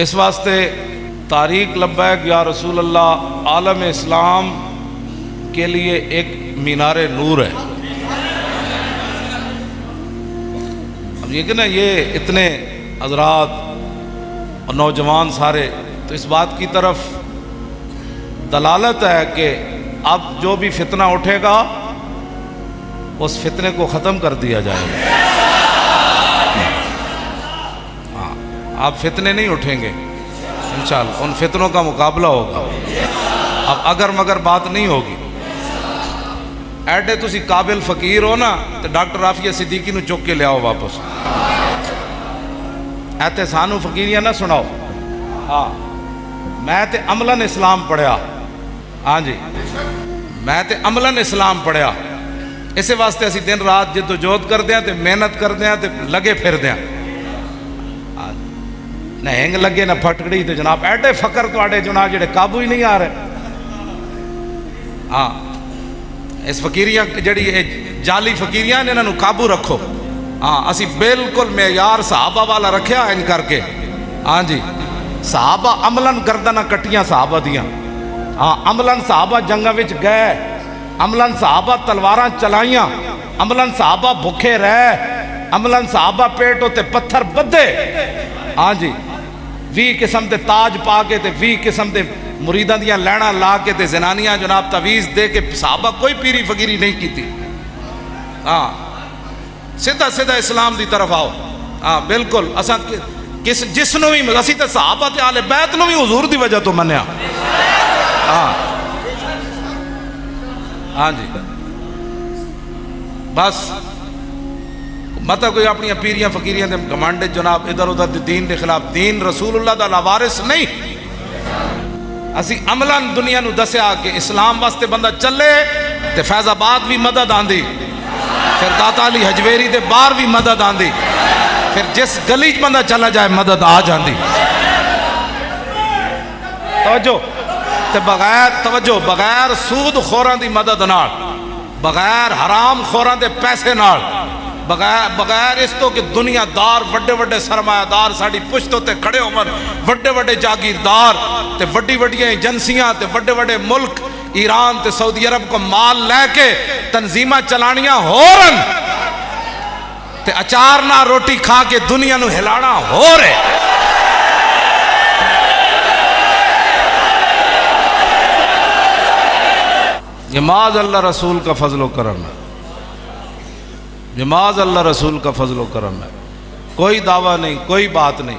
اس واسطے تاریخ لبیک یا رسول اللہ عالم اسلام کے لیے ایک مینار نور ہے۔ اب یہ کہ نا یہ اتنے حضرات اور نوجوان سارے تو اس بات کی طرف دلالت ہے کہ اب جو بھی فتنہ اٹھے گا اس فتنے کو ختم کر دیا جائے گا۔ ہاں، اب فتنے نہیں اٹھیں گے انشاءاللہ، ان فتنوں کا مقابلہ ہوگا۔ اب اگر مگر بات نہیں ہوگی۔ ایڈے تسی قابل فقیر ہو نا تو ڈاکٹر رافیہ صدیقی نو چک کے لے آؤ واپس۔ ایتے سانو فقیریاں نہ سناؤ۔ ہاں، میں تے عملاً اسلام پڑھیا۔ ہاں جی، میں تے عملاً اسلام پڑھیا۔ اسے واسطے اسی دن رات جد و جہد کر دیا تے محنت کر دیا تے لگے پھر دیا۔ نہ ہنگ لگے نہ پھٹکڑی تے جناب ایڈے فقر تو آڑے جناب جڑے قابو ہی نہیں آ رہے۔ ہاں، اس فقیریاں جڑی جعلی فقیریاں نے انہوں قابو رکھو۔ ہاں، اسی بالکل معیار صحابہ والا رکھیا ان کر کے۔ ہاں جی، صحابہ عملاً گردناں کٹیاں صحابہ دیاں۔ ہاں، عملاً صحابہ جنگاں وچ گئے، عملاً صحابہ تلواراں چلائیاں، عملاً صحابہ بھوکے رہے، عملاً صحابہ پیٹ ہوتے پتھر بدے۔ ہاں جی، 20 قسم دے تاج پا کے تے 20 قسم دے مریداں دیاں لینا لا کے تے زنانیاں جناب تعویذ دے کے صحابہ کوئی پیری فقیری نہیں کی تھی۔ ہاں، سیدھا سیدھا اسلام دی طرف آؤ۔ ہاں بالکل، اساں جس نو بھی اسی تے صحابہ تے اہل بیت نو بھی حضور دی وجہ تو منیا۔ ہاں ہاں جی، بس مطلب کوئی اپنی پیریاں فقیریاں دے کمانڈے جناب ادھر ادھر دے دین دے خلاف، دین رسول اللہ دا لاوارث نہیں۔ اسی عملاً دنیا نو دسیا کہ اسلام واسطے بندہ چلے تے فیض آباد بھی مدد آندی، پھر داتا علی حجویری دے باہر بھی مدد آندی، پھر جس گلی بندہ چلا جائے مدد آ جاندی۔ توجہ تے بغیر سود خوراں دی مدد نال، بغیر حرام خوراں دے پیسے نال، بغیر اس تو کہ دنیا دار وڈے وڈے سرمایہ دار ساڑی پشتوں تے کھڑے عمر وڈے وڈے جاگیردار تے وڈی وڈیاں ایجنسیاں تے وڈے وڈے ملک ایران تے سعودی عرب کو مال لے کے تنظیمہ چلانیاں ہو رن تے اچار نہ روٹی کھا کے دنیا نو ہلانا ہو رہے۔ یہ معاذ اللہ رسول کا فضل و کرم ہے، یہ معاذ اللہ رسول کا فضل و کرم ہے، کوئی دعویٰ نہیں، کوئی بات نہیں۔